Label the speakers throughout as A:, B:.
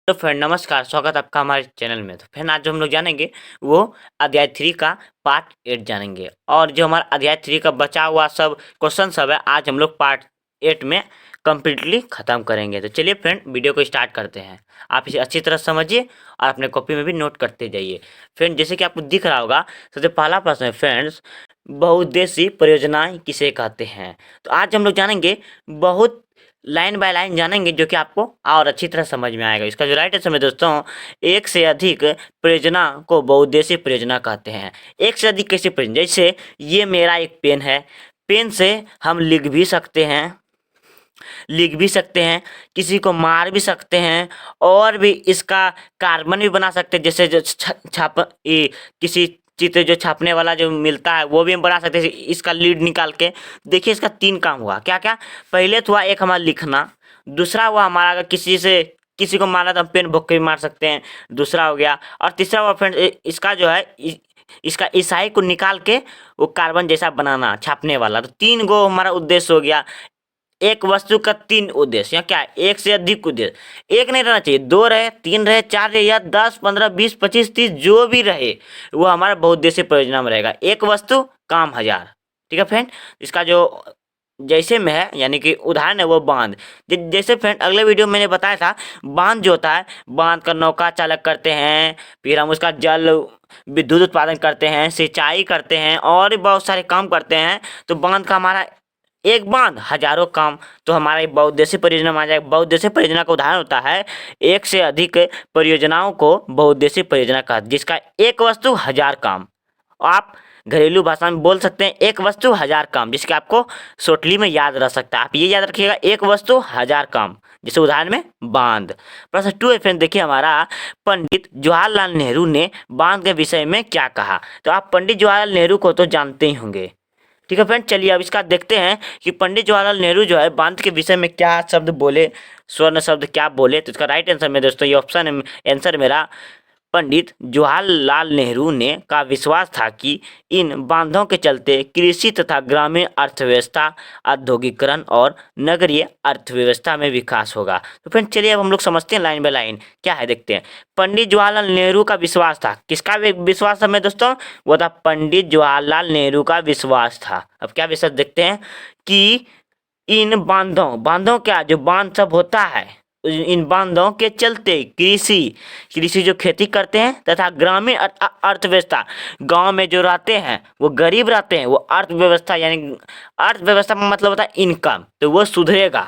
A: तो फ्रेंड नमस्कार, स्वागत आपका हमारे चैनल में। तो फ्रेंड आज जो हम लोग जानेंगे वो अध्याय 3 का पार्ट 8 जानेंगे। और जो हमारा अध्याय 3 का बचा हुआ सब क्वेश्चन सब है, आज हम लोग पार्ट 8 में कम्प्लीटली ख़त्म करेंगे। तो चलिए फ्रेंड वीडियो को स्टार्ट करते हैं। आप इसे अच्छी तरह समझिए और अपने कॉपी में भी नोट करते जाइए। फ्रेंड जैसे कि आपको दिख रहा होगा, सबसे पहला प्रश्न है फ्रेंड्स, बहुउद्देशीय परियोजनाएं किसे कहते हैं। तो आज हम लोग जानेंगे, बहुत लाइन बाय लाइन जानेंगे, जो कि आपको और अच्छी तरह समझ में आएगा। इसका जो राइट आंसर है दोस्तों, एक से अधिक परियोजना को बहुउद्देशीय परियोजना कहते हैं। एक से अधिक कैसे परियोजना, जैसे ये मेरा एक पेन है, पेन से हम लिख भी सकते हैं, किसी को मार भी सकते हैं, और भी इसका कार्बन भी बना सकते हैं। जैसे जो किसी चित्र जो छापने वाला जो मिलता है वो भी हम बना सकते हैं, इसका लीड निकाल के। देखिए इसका 3 काम हुआ, क्या क्या। पहले तो हुआ एक हमारा लिखना, दूसरा हुआ हमारा अगर किसी को मारना तो हम पेन भोंक के भी मार सकते हैं, दूसरा हो गया। और तीसरा हुआ फ्रेंड इसका जो है इसका ईसाई को निकाल के वो कार्बन जैसा बनाना, छापने वाला। तो 3 गो हमारा उद्देश्य हो गया। एक वस्तु का 3 उद्देश्य, या क्या है, एक से अधिक उद्देश्य। एक नहीं रहना चाहिए, 2 रहे, 3 रहे, 4 रहे, या 10, 15, 20, 25, 30 जो भी रहे वो हमारा बहुउद्देशीय परियोजना में रहेगा। एक वस्तु काम 1000। ठीक है फ्रेंड। इसका जो जैसे में है, यानी कि उदाहरण है वो बांध। जैसे फ्रेंड अगले वीडियो में मैंने बताया था, बांध जो होता है, बांध का नौका चालक करते हैं, फिर हम उसका जल विद्युत उत्पादन करते हैं, सिंचाई करते हैं, और भी बहुत सारे काम करते हैं। तो बांध का हमारा एक बांध हजारों काम, तो हमारा एक बहुउद्देशीय परियोजना में आ जाएगा। बहुउद्देशीय परियोजना का उदाहरण होता है, एक से अधिक परियोजनाओं को बहुउद्देशीय परियोजना का, जिसका एक वस्तु 1000 काम। आप घरेलू भाषा में बोल सकते हैं एक वस्तु 1000 काम, जिसके आपको शॉर्टली में याद रह सकता है। आप ये याद रखिएगा, एक वस्तु 1000 काम, जैसे उदाहरण में बांध। प्रश्न 2 है फ्रेंड, देखिए हमारा, पंडित जवाहरलाल नेहरू ने बांध के विषय में क्या कहा। तो आप पंडित जवाहरलाल नेहरू को तो जानते ही होंगे। ठीक है फ्रेंड, चलिए अब इसका देखते हैं कि पंडित जवाहरलाल नेहरू जो है बांध के विषय में क्या शब्द बोले, स्वर्ण शब्द क्या बोले। तो इसका राइट आंसर में दोस्तों ये ऑप्शन है आंसर मेरा। पंडित जवाहरलाल नेहरू ने का विश्वास था कि इन बांधों के चलते कृषि तथा ग्रामीण अर्थव्यवस्था, औद्योगिकरण और नगरीय अर्थव्यवस्था में विकास होगा। तो फ्रेंड चलिए अब हम लोग समझते हैं लाइन बाय लाइन क्या है, देखते हैं। पंडित जवाहरलाल नेहरू का विश्वास था, किसका विश्वास था में दोस्तों, वो था पंडित जवाहरलाल नेहरू का विश्वास था। अब क्या विश्वास देखते हैं कि इन बांधों क्या, जो बांध सब होता है, इन बांधों के चलते कृषि जो खेती करते हैं तथा ग्रामीण अर्थव्यवस्था, गांव में जो रहते हैं वो गरीब रहते हैं, वो अर्थव्यवस्था, यानी अर्थव्यवस्था का मतलब होता है इनकम, तो वो सुधरेगा।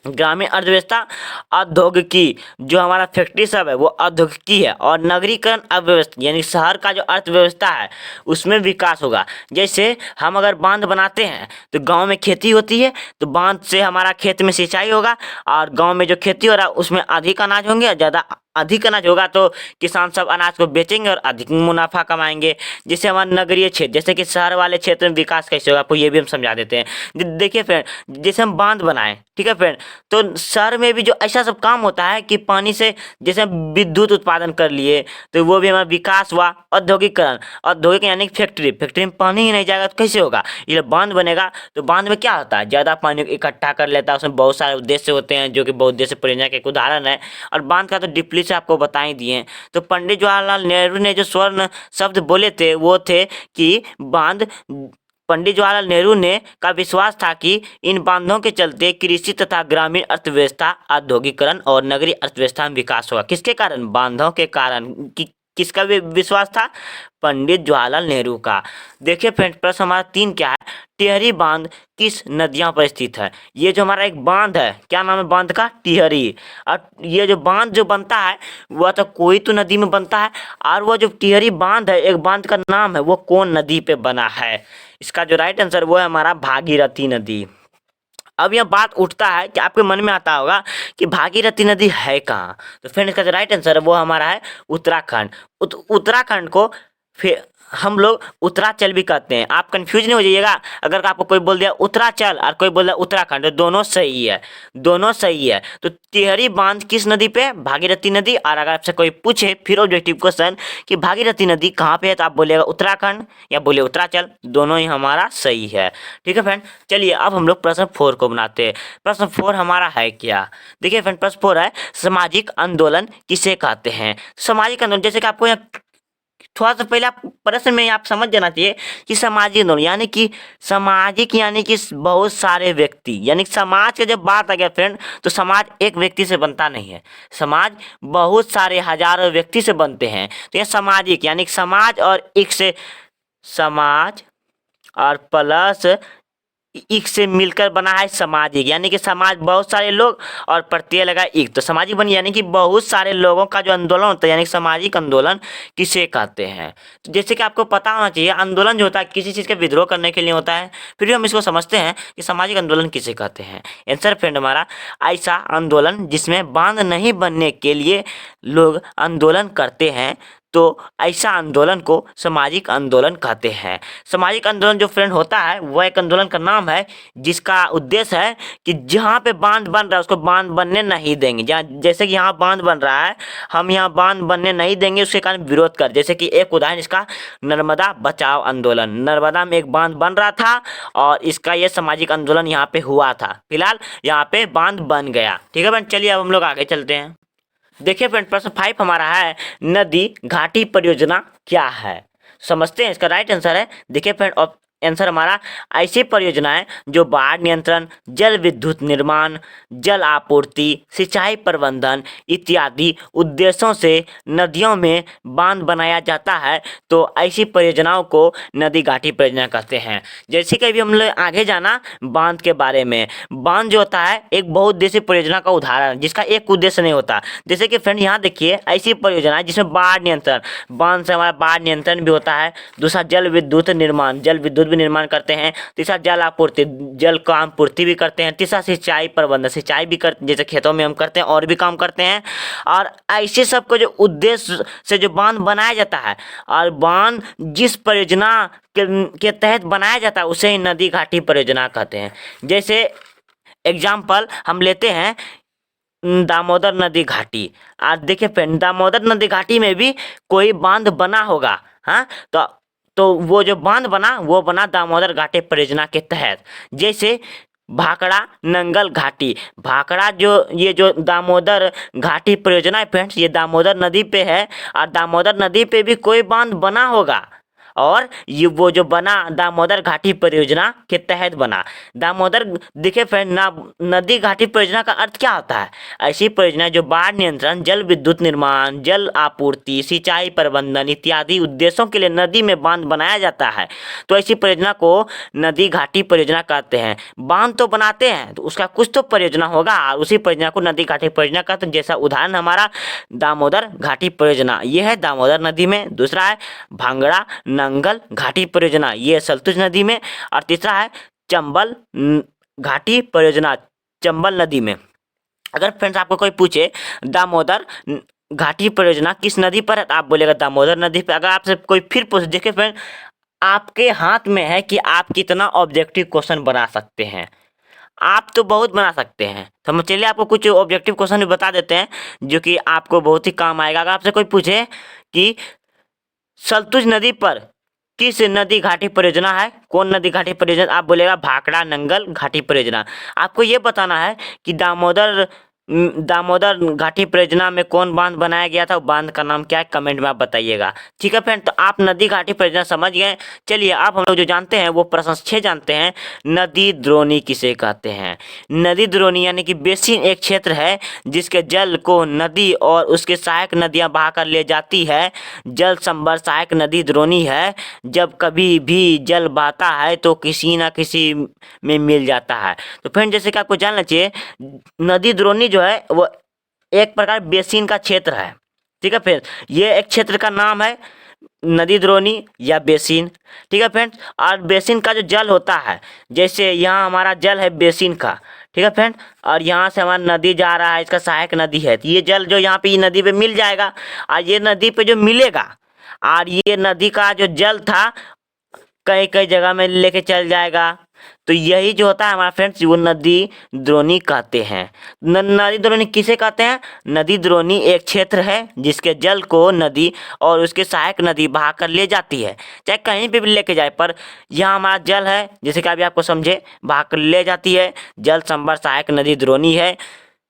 A: ग्रामीण अर्थव्यवस्था, औद्योगिकी, जो हमारा फैक्ट्री सब है वो औद्योगिकी है, और नगरीकरण अर्थव्यवस्था, यानी शहर का जो अर्थव्यवस्था है उसमें विकास होगा। जैसे हम अगर बांध बनाते हैं तो गांव में खेती होती है, तो बांध से हमारा खेत में सिंचाई होगा, और गांव में जो खेती हो रहा है उसमें अधिक अनाज होंगे, और ज़्यादा अधिक अनाज होगा तो किसान सब अनाज को बेचेंगे और अधिक मुनाफा कमाएंगे। जिससे हमारा नगरीय क्षेत्र, जैसे कि शहर वाले क्षेत्र में विकास कैसे होगा, आपको ये भी हम समझा देते हैं। देखिए फ्रेंड, जैसे हम बांध बनाएं, ठीक है फ्रेंड, तो शहर में भी जो ऐसा सब काम होता है कि पानी से जैसे विद्युत उत्पादन कर लिए, तो वो भी हमारा विकास हुआ। औद्योगिकरण, औद्योगिक यानी फैक्ट्री में पानी ही नहीं जाएगा तो कैसे होगा। ये बांध बनेगा तो बांध में क्या होता है, ज़्यादा पानी को इकट्ठा कर लेता है, उसमें बहुत सारे उद्देश्य होते हैं, जो कि बहुउद्देशीय परियोजना के एक उदाहरण है। और बांध का तो डीपली से आपको बता ही दिए हैं। तो पंडित जवाहरलाल नेहरू ने जो स्वर्ण शब्द बोले थे वो थे कि बांध, पंडित जवाहरलाल नेहरू ने का विश्वास था कि इन बांधों के चलते कृषि तथा ग्रामीण अर्थव्यवस्था, औद्योगिकरण और नगरीय अर्थव्यवस्था में विकास होगा। किसके कारण, बांधों के कारण। किसका विश्वास था, पंडित जवाहरलाल नेहरू का। देखिए फ्रेंड प्रश्न हमारा 3 क्या है, टिहरी बांध किस नदियां पर स्थित है। ये जो हमारा एक बांध है, क्या नाम है बांध का, टिहरी। और ये जो बांध जो बनता है वह तो कोई तो नदी में बनता है, और वो जो टिहरी बांध है, एक बांध का नाम है, वो कौन नदी पे बना है। इसका जो राइट आंसर वो है हमारा भागीरथी नदी। अब यह बात उठता है कि आपके मन में आता होगा कि भागीरथी नदी है कहाँ। तो फ्रेंड इसका जो राइट आंसर है वो हमारा है उत्तराखंड। उत्तराखंड को फिर हम लोग उत्तराचल भी कहते हैं। आप कंफ्यूज नहीं हो जाइएगा, अगर आपको कोई बोल दिया उत्तराचल और कोई बोल दिया उत्तराखंड, तो दोनों सही है, दोनों सही है। तो टिहरी बांध किस नदी पे? भागीरथी नदी। और अगर आपसे कोई पूछे फिर ऑब्जेक्टिव क्वेश्चन कि भागीरथी नदी कहाँ पे है, तो आप बोलिएगा उत्तराखंड या बोलिए उत्तराचल, दोनों ही हमारा सही है। ठीक है फ्रेंड, चलिए अब हम लोग प्रश्न 4 को बनाते हैं। प्रश्न 4 हमारा है क्या? देखिए फ्रेंड, प्रश्न 4 है सामाजिक आंदोलन किसे कहते हैं? सामाजिक आंदोलन, जैसे कि आपको यहाँ थोड़ा सा पहले आप प्रश्न में आप समझ जाना चाहिए कि सामाजिक आंदोलन यानी कि सामाजिक यानी कि बहुत सारे व्यक्ति, यानी समाज का जब बात आ गया फ्रेंड, तो समाज एक व्यक्ति से बनता नहीं है, समाज बहुत सारे हजारों व्यक्ति से बनते हैं। तो ये सामाजिक यानी कि समाज और एक से, समाज और प्लस एक से मिलकर बना है सामाजिक, यानी कि समाज बहुत सारे लोग और प्रत्यय लगा एक, तो सामाजिक बनी, यानी कि बहुत सारे लोगों का जो आंदोलन होता है, यानी कि सामाजिक आंदोलन किसे कहते हैं? तो जैसे कि आपको पता होना चाहिए, आंदोलन जो होता है किसी चीज़ का विद्रोह करने के लिए होता है। फिर भी हम इसको समझते हैं कि सामाजिक आंदोलन किसे कहते हैं। आंसर फ्रेंड हमारा, ऐसा आंदोलन जिसमें बांध नहीं बनने के लिए लोग आंदोलन करते हैं, तो ऐसा आंदोलन को सामाजिक आंदोलन कहते हैं। सामाजिक आंदोलन जो फ्रेंड होता है वह एक आंदोलन का नाम है जिसका उद्देश्य है कि जहाँ पे बांध बन रहा है उसको बांध बनने नहीं देंगे। जहाँ जैसे कि यहाँ बांध बन रहा है, हम यहाँ बांध बनने नहीं देंगे, उसके कारण विरोध कर। जैसे कि एक उदाहरण इसका नर्मदा बचाओ आंदोलन, नर्मदा में एक बांध बन रहा था और इसका ये सामाजिक आंदोलन यहाँ पे हुआ था। फिलहाल यहाँ पे बांध बन गया। ठीक है फ्रेंड, चलिए अब हम लोग आगे चलते हैं। देखिए फ्रेंड, प्रश्न 5 हमारा है नदी घाटी परियोजना क्या है? समझते हैं, इसका राइट आंसर है, देखिए फ्रेंड, आंसर हमारा ऐसी परियोजनाएं जो बाढ़ नियंत्रण, जल विद्युत निर्माण, जल आपूर्ति, सिंचाई प्रबंधन इत्यादि उद्देश्यों से नदियों में बांध बनाया जाता है, तो ऐसी परियोजनाओं को नदी घाटी परियोजना कहते हैं। जैसे कि अभी हम लोग आगे जाना बांध के बारे में। बांध जो होता है एक बहुउद्देशीय परियोजना का उदाहरण जिसका एक उद्देश्य नहीं होता। जैसे कि फ्रेंड यहाँ देखिए, ऐसी परियोजना है जिसमें बाढ़ नियंत्रण, बांध से हमारा बाढ़ नियंत्रण भी होता है। दूसरा जल विद्युत निर्माण, जल विद्युत भी निर्माण करते हैं। तीसरा जल आपूर्ति, जल का आपूर्ति भी करते हैं। तीसरा सिंचाई प्रबंधन, सिंचाई भी कर, जैसे खेतों में हम करते हैं और भी काम करते हैं। और ऐसे सबको जो उद्देश्य से जो बांध बनाया जाता है, और बांध जिस परियोजना के तहत बनाया जाता है उसे ही नदी घाटी परियोजना कहते हैं। जैसे एग्जाम्पल हम लेते हैं दामोदर नदी घाटी। आज देखिए फ्रेंड, दामोदर नदी घाटी में भी कोई बांध बना होगा, हाँ, तो वो जो बांध बना वो बना दामोदर घाटी परियोजना के तहत। जैसे भाखड़ा नंगल घाटी, भाखड़ा जो ये जो दामोदर घाटी परियोजना है फ्रेंड्स, ये दामोदर नदी पे है, और दामोदर नदी पे भी कोई बांध बना होगा, और ये वो जो बना दामोदर घाटी परियोजना के तहत बना। दामोदर, देखिए फ्रेंड, नदी घाटी परियोजना का अर्थ क्या होता है? ऐसी परियोजना जो बाढ़ नियंत्रण, जल विद्युत निर्माण, जल आपूर्ति, सिंचाई प्रबंधन इत्यादि उद्देश्यों के लिए नदी में बांध बनाया जाता है, तो ऐसी परियोजना को नदी घाटी परियोजना कहते हैं। बांध तो बनाते हैं तो उसका कुछ तो परियोजना होगा, और उसी परियोजना को नदी घाटी परियोजना कहते हैं। जैसा उदाहरण हमारा दामोदर घाटी परियोजना, ये है दामोदर नदी में। दूसरा है भांगड़ा नंगल घाटी परियोजना, ये सतलुज नदी में। और तीसरा है चंबल घाटी परियोजना, चंबल नदी में। अगर फ्रेंड्स आपको कोई पूछे दामोदर घाटी परियोजना किस नदी पर है, तो आप बोलेगा दामोदर नदी पर। अगर आपसे कोई फिर पूछ, देखिए फ्रेंड, आपके हाथ में है कि आप कितना ऑब्जेक्टिव क्वेश्चन बना सकते हैं। आप तो बहुत बना सकते हैं, तो हम चलिए आपको कुछ ऑब्जेक्टिव क्वेश्चन भी बता देते हैं जो कि आपको बहुत ही काम आएगा। अगर आपसे कोई पूछे कि सतलुज नदी पर किस नदी घाटी परियोजना है, कौन नदी घाटी परियोजना, आप बोलेगा भाखड़ा नंगल घाटी परियोजना। आपको ये बताना है कि दामोदर घाटी परियोजना में कौन बांध बनाया गया था, बांध का नाम क्या है, कमेंट में आप बताइएगा। ठीक है फ्रेंड, तो आप नदी घाटी परियोजना समझ गए। चलिए अब हम लोग जो जानते हैं वो प्रश्न 6 जानते हैं, नदी द्रोणी किसे कहते हैं? नदी द्रोणी यानी कि बेसिन एक क्षेत्र है जिसके जल को नदी और उसके सहायक नदियां बहाकर ले जाती है। जल संभर सहायक नदी द्रोणी है। जब कभी भी जल बहता है तो किसी ना किसी में मिल जाता है। तो फ्रेंड, जैसे कि आपको जानना चाहिए, नदी द्रोणी जो है वो एक प्रकार बेसिन का क्षेत्र है। ठीक है फ्रेंड, ये एक क्षेत्र का नाम है नदी द्रोणी या बेसिन। ठीक है फ्रेंड, और बेसिन का जो जल होता है, जैसे यहाँ हमारा जल है बेसिन का, ठीक है फ्रेंड, और यहाँ से हमारा नदी जा रहा है, इसका सहायक नदी है, तो ये जल जो यहाँ पे ये नदी पे मिल जाएगा, और ये नदी पे जो मिलेगा और ये नदी का जो जल था कई कई जगह में लेके चल जाएगा। तो यही जो होता है हमारा फ्रेंड्स, वो नदी द्रोणी कहते हैं। नदी द्रोणी किसे कहते हैं? नदी द्रोणी एक क्षेत्र है जिसके जल को नदी और उसके सहायक नदी बहा कर ले जाती है, चाहे कहीं पे भी लेके जाए, पर यहाँ हमारा जल है, जैसे कि अभी आपको समझे, बहा कर ले जाती है। जल संभर सहायक नदी द्रोणी है।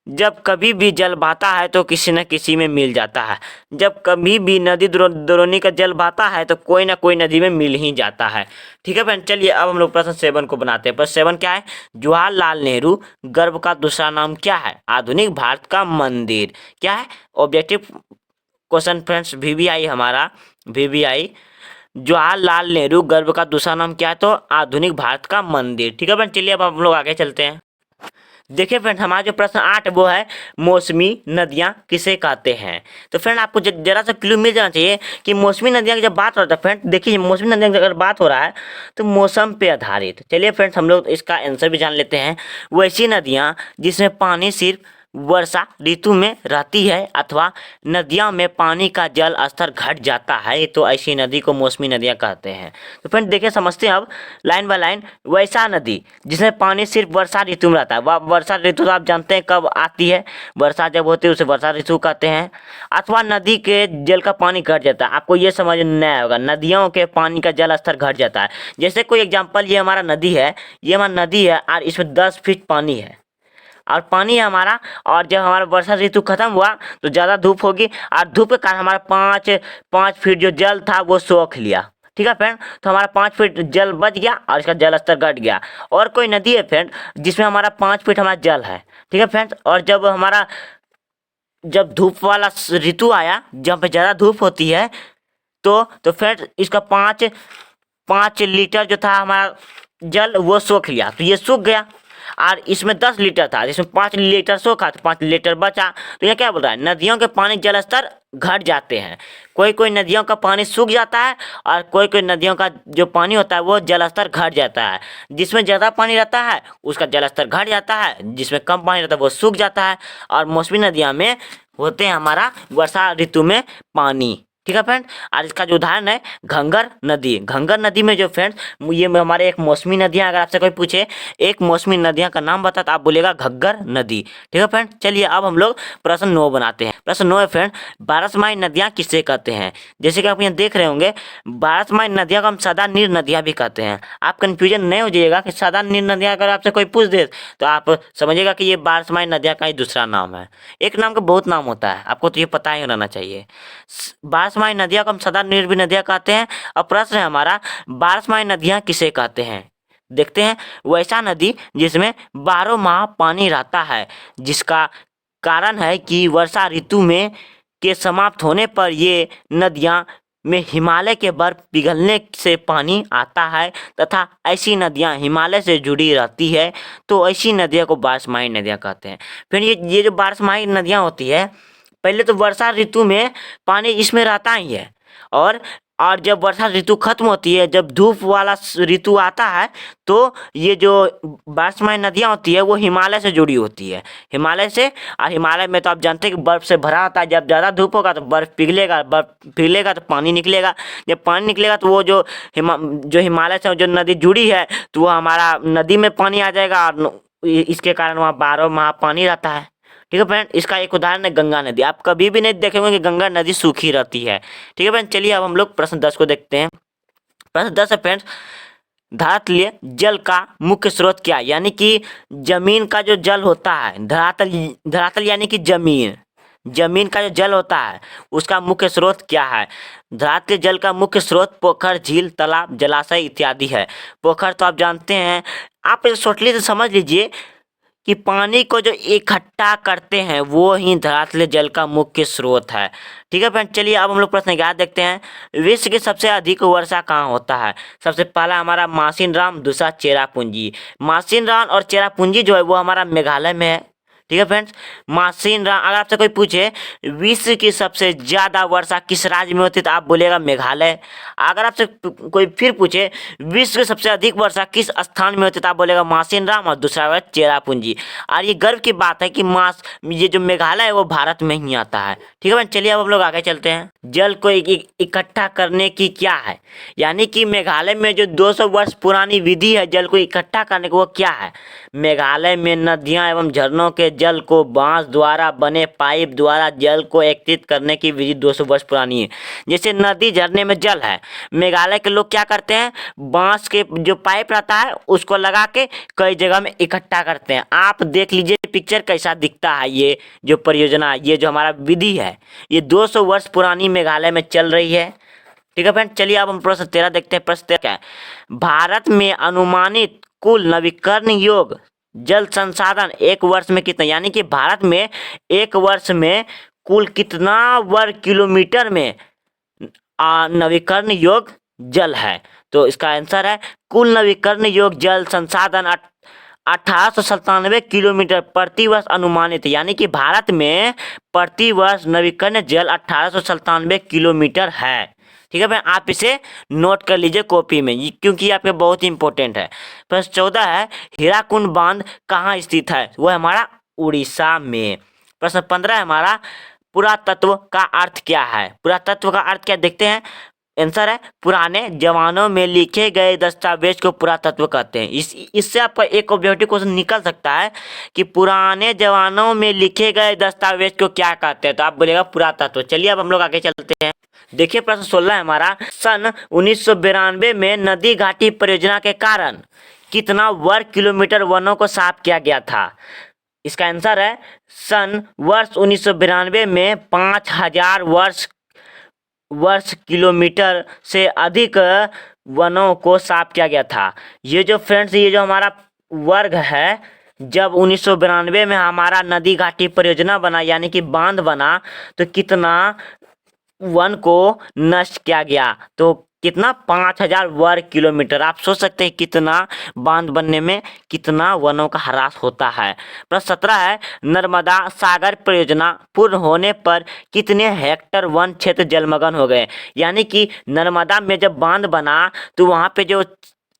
A: जब कभी भी जल बहता है तो किसी न किसी में मिल जाता है। जब कभी भी नदी द्रोणी का जल बहता है तो कोई ना कोई नदी में मिल ही जाता है। ठीक है फ्रेंड, चलिए अब हम लोग प्रश्न 7 को बनाते हैं। प्रश्न 7 क्या है? जवाहरलाल नेहरू गर्भ का दूसरा नाम क्या है? आधुनिक भारत का मंदिर। क्या है? ऑब्जेक्टिव क्वेश्चन फ्रेंड्स, VVI हमारा VVI। जवाहरलाल नेहरू गर्भ का दूसरा नाम क्या है? तो आधुनिक भारत का मंदिर। ठीक है फ्रेंड, चलिए अब हम लोग आगे चलते हैं। देखिए फ्रेंड, हमारा जो प्रश्न 8 वो है मौसमी नदियाँ किसे कहते हैं। तो फ्रेंड आपको जरा सा क्लू मिल जाना चाहिए कि मौसमी नदियाँ की जब बात हो रहा है फ्रेंड, देखिए मौसमी नदियाँ की अगर बात हो रहा है तो मौसम पे आधारित। चलिए फ्रेंड्स, हम लोग इसका आंसर भी जान लेते हैं। वैसी नदियाँ जिसमें पानी सिर्फ वर्षा ऋतु में रहती है अथवा नदियों में पानी का जल स्तर घट जाता है, तो ऐसी नदी को मौसमी नदियाँ कहते हैं। तो फ्रेंड देखिए, समझते हैं अब लाइन बाय लाइन। वैसा नदी जिसमें पानी सिर्फ वर्षा ऋतु में रहता है, वह वर्षा ऋतु तो आप जानते हैं कब आती है, वर्षा जब होती है उसे वर्षा ऋतु कहते हैं। अथवा नदी के जल का पानी घट जाता है। आपको ये समझ में नहीं होगा, नदियों के पानी का जल स्तर घट जाता है। जैसे कोई एग्जाम्पल, ये हमारा नदी है, ये हमारा नदी है और इसमें 10 फीट पानी है और पानी है हमारा, और जब हमारा वर्षा ऋतु खत्म हुआ तो ज़्यादा धूप होगी और धूप के कारण हमारा 5 फीट जो जल था वो सोख लिया। ठीक है फ्रेंड, तो हमारा 5 फीट जल बच गया और इसका जल स्तर घट गया। और कोई नदी है फ्रेंड जिसमें हमारा 5 फीट हमारा जल है। ठीक है फ्रेंड, और जब धूप वाला ऋतु आया, जब पे ज़्यादा धूप होती है, तो फ्रेंड इसका 5 लीटर जो था हमारा जल वो सोख लिया, तो ये सूख गया। और इसमें 10 लीटर था, जिसमें 5 लीटर सोखा तो 5 लीटर बचा। तो ये क्या बोल रहा है? नदियों के पानी जल स्तर घट जाते हैं। कोई कोई नदियों का पानी सूख जाता है और कोई कोई नदियों का जो पानी होता है वो जल स्तर घट जाता है। जिसमें ज़्यादा पानी रहता है उसका जल स्तर घट जाता है, जिसमें कम पानी रहता है वो सूख जाता है। और मौसमी नदियाँ में होते हैं हमारा वर्षा ऋतु में पानी। ठीक है फ्रेंड, और इसका जो उदाहरण है घंगर नदी। घंगर नदी में जो फ्रेंड्स, ये हमारे एक मौसमी नदियाँ, अगर आपसे कोई पूछे एक मौसमी नदियाँ का नाम बता तो आप बोलेगा घग्गर नदी। ठीक है फ्रेंड, चलिए अब हम लोग प्रश्न 9 बनाते हैं। प्रश्न 9 है फ्रेंड, बारहमासी नदियाँ किसे कहते हैं? जैसे कि आप यहाँ देख रहे होंगे, बारहमासी नदियाँ को हम सदा नीर नदियाँ भी कहते हैं। आप कन्फ्यूजन नहीं हो जाइएगा कि सदा नीर नदियाँ अगर आपसे कोई पूछ दे तो आप समझिएगा कि ये बारहमासी नदियाँ का ही दूसरा नाम है। एक नाम का बहुत नाम होता है, आपको तो ये पता ही रहना चाहिए। बारहमासी नदियाँ को हम सदा नीर भी नदियाँ कहते हैं। अब प्रश्न है हमारा, बारहमासी नदियाँ किसे कहते हैं? देखते हैं। वैसा नदी जिसमें 12 माह पानी रहता है, जिसका कारण है कि वर्षा ऋतु में के समाप्त होने पर ये नदियाँ में हिमालय के बर्फ पिघलने से पानी आता है तथा ऐसी नदियाँ हिमालय से जुड़ी रहती है, तो ऐसी नदियों को बारहमासी नदियाँ कहते हैं। फिर ये जो बारहमासी नदियाँ होती है, पहले तो वर्षा ऋतु में पानी इसमें रहता ही है, और जब वर्षा ऋतु खत्म होती है, जब धूप वाला ऋतु आता है, तो ये जो बारहमासी नदियाँ होती है वो हिमालय से जुड़ी होती है। हिमालय से, और हिमालय में तो आप जानते हैं कि बर्फ़ से भरा होता है। जब ज़्यादा धूप होगा तो बर्फ़ पिघलेगा तो पानी निकलेगा। जब पानी निकलेगा तो वो जो हिमालय से जो नदी जुड़ी है तो वो हमारा नदी में पानी आ जाएगा, और इसके कारण वहाँ 12 माह पानी रहता है। ठीक है फ्रेंड, इसका एक उदाहरण है गंगा नदी। आप कभी भी नहीं देखेंगे कि गंगा नदी सूखी रहती है। ठीक है फ्रेंड, चलिए अब हम लोग प्रश्न 10 को देखते हैं। प्रश्न 10 है फ्रेंड्स, धरातलीय जल का मुख्य स्रोत क्या है? यानी कि जमीन का जो जल होता है, धरातल यानी कि जमीन का जो जल होता है उसका मुख्य स्रोत क्या है? धरातलीय जल का मुख्य स्रोत पोखर, झील, तालाब, जलाशय इत्यादि है। पोखर तो आप जानते हैं, आप इसे शॉर्टली से समझ लीजिए कि पानी को जो इकट्ठा करते हैं वो ही धरातलीय जल का मुख्य स्रोत है। ठीक है फ्रेंड, चलिए अब हम लोग प्रश्न 11 देखते हैं। विश्व की सबसे अधिक वर्षा कहाँ होता है? सबसे पहला हमारा मासिनराम, दूसरा चेरापूंजी। मासिनराम और चेरापूंजी जो है वो हमारा मेघालय में है। ठीक है फ्रेंड्स। मासिन राम, अगर आपसे कोई पूछे विश्व की सबसे ज्यादा वर्षा किस राज्य में होती है तो आप बोलेगा मेघालय। अगर आपसे कोई फिर पूछे विश्व की सबसे अधिक वर्षा किस स्थान में होती है तो आप बोलेगा मासिन राम, और दूसरा है चेरापूंजी। और ये गर्व की बात है कि ये जो मेघालय है वो भारत में ही आता है। ठीक है फ्रेंड्स, चलिए अब हम लोग आगे चलते हैं। जल को इकट्ठा करने की क्या है, यानी कि मेघालय में जो 200 वर्ष पुरानी विधि है जल को इकट्ठा करने की, वो क्या है। मेघालय में नदियां एवं झरनों के जल को बांस द्वारा बने पाइप द्वारा जल को एकत्रित करने की विधि 200 वर्ष पुरानी है। जैसे नदी झरने में जल है, मेघालय के लोग क्या करते हैं, बांस के जो पाइप रहता है उसको लगा के कई जगह में इकट्ठा करते हैं। आप देख लीजिए पिक्चर कैसा दिखता है। ये जो परियोजना, ये जो हमारा विधि है, ये 200 वर्ष पुरानी मेघालय में चल रही है। ठीक है फ्रेंड, चलिए अब हम प्रश्न 13 देखते हैं। प्रश्न 13 क्या है, भारत में अनुमानित कुल नवीकरण योग्य जल संसाधन एक वर्ष में कितना, यानी कि भारत में एक वर्ष में कुल कितना वर्ग किलोमीटर में नवीकरण योग्य जल है। तो इसका आंसर है कुल नवीकरण योग्य जल संसाधन 1897 किलोमीटर प्रति वर्ष अनुमानित, यानी कि भारत में प्रति वर्ष नवीकरण जल 1897 किलोमीटर है। ठीक है भाई, आप इसे नोट कर लीजिए कॉपी में, क्योंकि ये आपके बहुत ही इंपॉर्टेंट है। प्रश्न 14 है, हीराकुंड बांध कहाँ स्थित है, वो है हमारा उड़ीसा में। प्रश्न 15 है हमारा, पुरातत्व का अर्थ क्या है। पुरातत्व का अर्थ क्या देखते हैं। आंसर है पुराने जमानों में लिखे गए दस्तावेज को पुरातत्व कहते हैं। इससे आपका एक ऑब्जेक्टिव क्वेश्चन निकल सकता है कि पुराने जमानों में लिखे गए दस्तावेज को क्या कहते हैं, तो आप बोलेगा पुरातत्व। चलिए अब हम लोग आगे चलते हैं। देखिए प्रश्न 16 है हमारा, सन 1992 में नदी घाटी परियोजना के कारण कितना वर्ग किलोमीटर वनों को साफ किया गया था। इसका आंसर है सन वर्ष 1992 में 5000 वर्ष किलोमीटर से अधिक वनों को साफ किया गया था। ये जो फ्रेंड्स, ये जो हमारा वर्ग है, जब 1992 में हमारा नदी घाटी परियोजना बना यानी कि बांध बना, तो कितना वन को नष्ट किया गया, तो कितना 5000 वर्ग किलोमीटर। आप सोच सकते हैं कितना बांध बनने में कितना वनों का ह्रास होता है। प्रश्न 17 है, नर्मदा सागर परियोजना पूर्ण होने पर कितने हेक्टर वन क्षेत्र जलमग्न हो गए, यानी कि नर्मदा में जब बांध बना तो वहाँ पे जो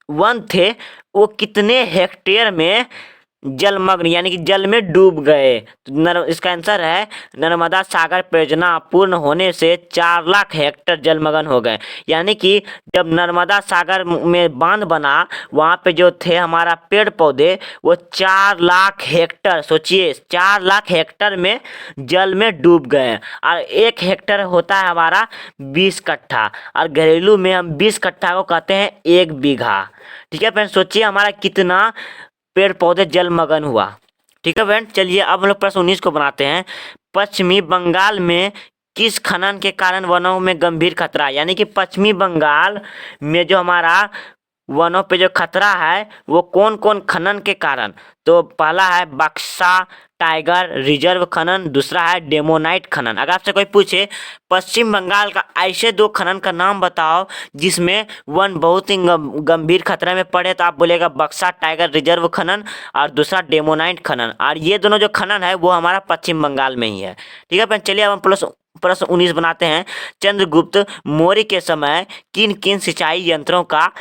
A: वन थे वो कितने हेक्टेयर में जलमग्न यानी कि जल में डूब गए। तो इसका आंसर है नर्मदा सागर परियोजना पूर्ण होने से 4 लाख हेक्टर जलमग्न हो गए, यानी कि जब नर्मदा सागर में बांध बना वहाँ पे जो थे हमारा पेड़ पौधे वो 4 लाख हेक्टर, सोचिए 4 लाख हेक्टर में जल में डूब गए। और 1 हेक्टर होता है हमारा 20 कट्ठा, और घरेलू में हम 20 कट्ठा को कहते हैं 1 बीघा। ठीक है फ्रेंड, सोचिए हमारा कितना पेड़ पौधे जलमग्न हुआ। ठीक है फ्रेंड, चलिए अब हम लोग प्रश्न 19 को बनाते हैं। पश्चिमी बंगाल में किस खनन के कारण वनों में गंभीर खतरा, यानी कि पश्चिमी बंगाल में जो हमारा वनों पे जो खतरा है वो कौन कौन खनन के कारण। तो पहला है बक्सा टाइगर रिजर्व खनन, दूसरा है डेमोनाइट खनन। अगर आपसे कोई पूछे पश्चिम बंगाल का ऐसे 2 खनन का नाम बताओ जिसमें वन बहुत ही गंभीर खतरे में पड़े, तो आप बोलेगा बक्सा टाइगर रिजर्व खनन और दूसरा डेमोनाइट खनन। और ये दोनों जो खनन है वो हमारा पश्चिम बंगाल में ही है। ठीक है फ्रेंड, चलिए अब हम प्रश्न 19 बनाते हैं। चंद्रगुप्त मौर्य के समय किन किन सिंचाई यंत्रों का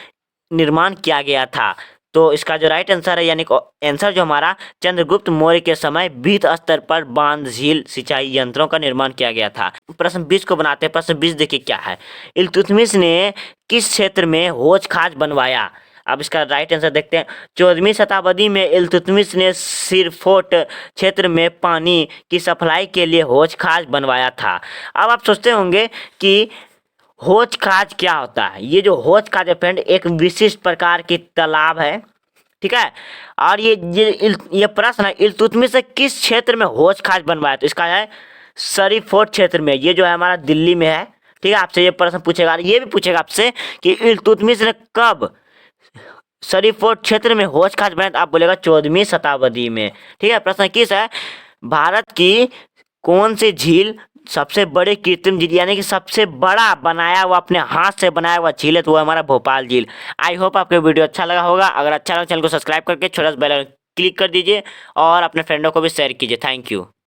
A: निर्माण किया गया था। तो इसका जो राइट आंसर है, यानी आंसर जो हमारा चंद्रगुप्त मौर्य के समय वृहद स्तर पर बांध झील सिंचाई यंत्रों का निर्माण किया गया था। प्रश्न 20 को बनाते हैं। प्रश्न 20 देखिए क्या है, इल्तुतमिश ने किस क्षेत्र में हौज खाज बनवाया। अब इसका राइट आंसर देखते हैं। 14वीं शताब्दी में इल्तुतमिश ने सिरफोर्ट क्षेत्र में पानी की सप्लाई के लिए हौज खाज बनवाया था। अब आप सोचते होंगे कि हौज खाज क्या होता है। ये जो हौज खाज है फ्रेंड एक विशिष्ट प्रकार की तालाब है। ठीक है, और ये प्रश्न है इल्तुतमिश से किस क्षेत्र में हौज खाज बनवाया, तो इसका है सरीफोर्ट क्षेत्र में। ये जो है हमारा दिल्ली में है। ठीक है, आपसे ये प्रश्न पूछेगा, ये भी पूछेगा आपसे कि इल्तुतमिश ने कब सरीफोर्ट क्षेत्र में हौज खाज बनाया, तो आप बोलेगा 14वीं शताब्दी में। ठीक है, प्रश्न 21 है, भारत की कौन सी झील सबसे बड़े कृत्रिम झील, यानी कि सबसे बड़ा बनाया हुआ अपने हाथ से बनाया हुआ झील है, तो वो हमारा भोपाल झील। आई होप आपको वीडियो अच्छा लगा होगा। अगर अच्छा लगा चैनल को सब्सक्राइब करके छोटा सा बेल क्लिक कर दीजिए और अपने फ्रेंडों को भी शेयर कीजिए। Thank you.